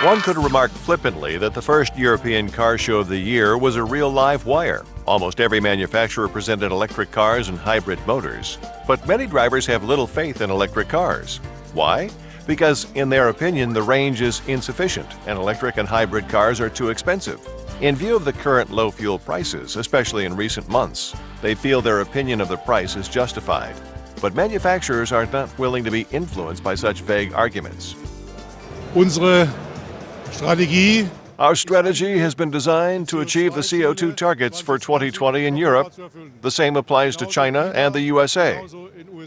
One could remark flippantly that the first European car show of the year was a real live wire. Almost every manufacturer presented electric cars and hybrid motors. But many drivers have little faith in electric cars. Why? Because, in their opinion, the range is insufficient and electric and hybrid cars are too expensive. In view of the current low fuel prices, especially in recent months, they feel their opinion of the price is justified. But manufacturers are not willing to be influenced by such vague arguments. Our strategy has been designed to achieve the CO2 targets for 2020 in Europe. The same applies to China and the USA.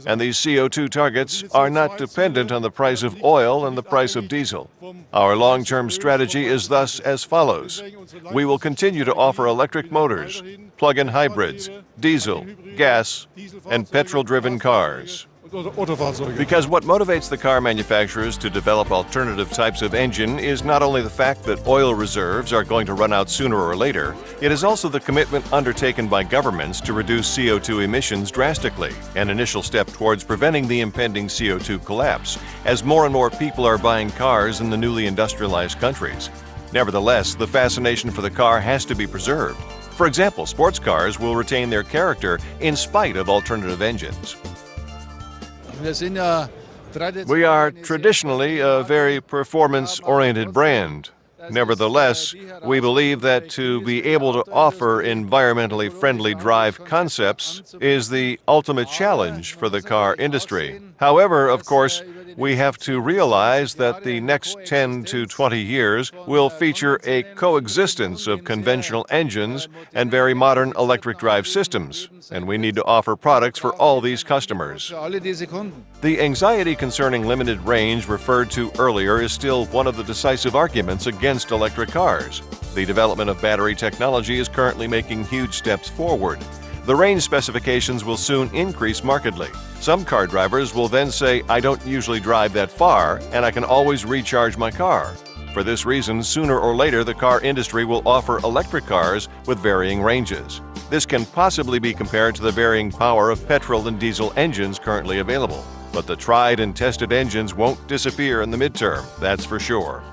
And these CO2 targets are not dependent on the price of oil and the price of diesel. Our long-term strategy is thus as follows. We will continue to offer electric motors, plug-in hybrids, diesel, gas, and petrol-driven cars. Because what motivates the car manufacturers to develop alternative types of engine is not only the fact that oil reserves are going to run out sooner or later, it is also the commitment undertaken by governments to reduce CO2 emissions drastically, an initial step towards preventing the impending CO2 collapse, as more and more people are buying cars in the newly industrialized countries. Nevertheless, the fascination for the car has to be preserved. For example, sports cars will retain their character in spite of alternative engines. We are traditionally a very performance-oriented brand. Nevertheless, we believe that to be able to offer environmentally friendly drive concepts is the ultimate challenge for the car industry. However, of course, we have to realize that the next 10 to 20 years will feature a coexistence of conventional engines and very modern electric drive systems, and we need to offer products for all these customers. The anxiety concerning limited range referred to earlier is still one of the decisive arguments against electric cars. The development of battery technology is currently making huge steps forward. The range specifications will soon increase markedly. Some car drivers will then say, I don't usually drive that far, and I can always recharge my car. For this reason, sooner or later, the car industry will offer electric cars with varying ranges. This can possibly be compared to the varying power of petrol and diesel engines currently available. But the tried and tested engines won't disappear in the midterm, that's for sure.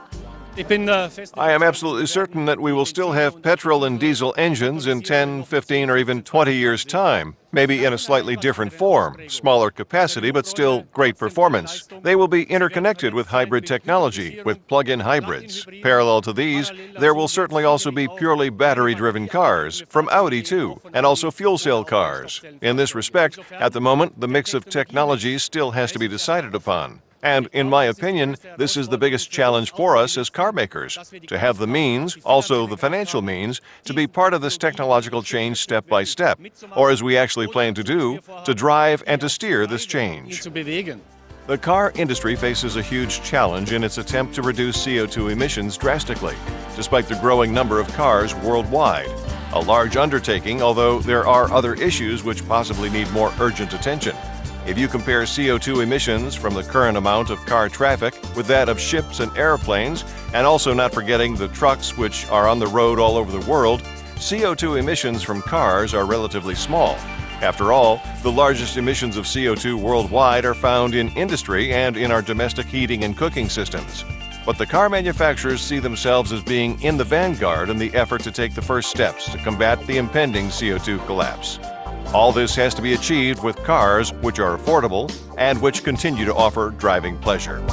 I am absolutely certain that we will still have petrol and diesel engines in 10, 15, or even 20 years' time, maybe in a slightly different form, smaller capacity, but still great performance. They will be interconnected with hybrid technology, with plug-in hybrids. Parallel to these, there will certainly also be purely battery-driven cars, from Audi too, and also fuel cell cars. In this respect, at the moment, the mix of technologies still has to be decided upon. And, in my opinion, this is the biggest challenge for us as car makers, to have the means, also the financial means, to be part of this technological change step by step, or as we actually plan to do, to drive and to steer this change. The car industry faces a huge challenge in its attempt to reduce CO2 emissions drastically, despite the growing number of cars worldwide. A large undertaking, although there are other issues which possibly need more urgent attention. If you compare CO2 emissions from the current amount of car traffic with that of ships and airplanes, and also not forgetting the trucks which are on the road all over the world, CO2 emissions from cars are relatively small. After all, the largest emissions of CO2 worldwide are found in industry and in our domestic heating and cooking systems. But the car manufacturers see themselves as being in the vanguard in the effort to take the first steps to combat the impending CO2 collapse. All this has to be achieved with cars which are affordable and which continue to offer driving pleasure.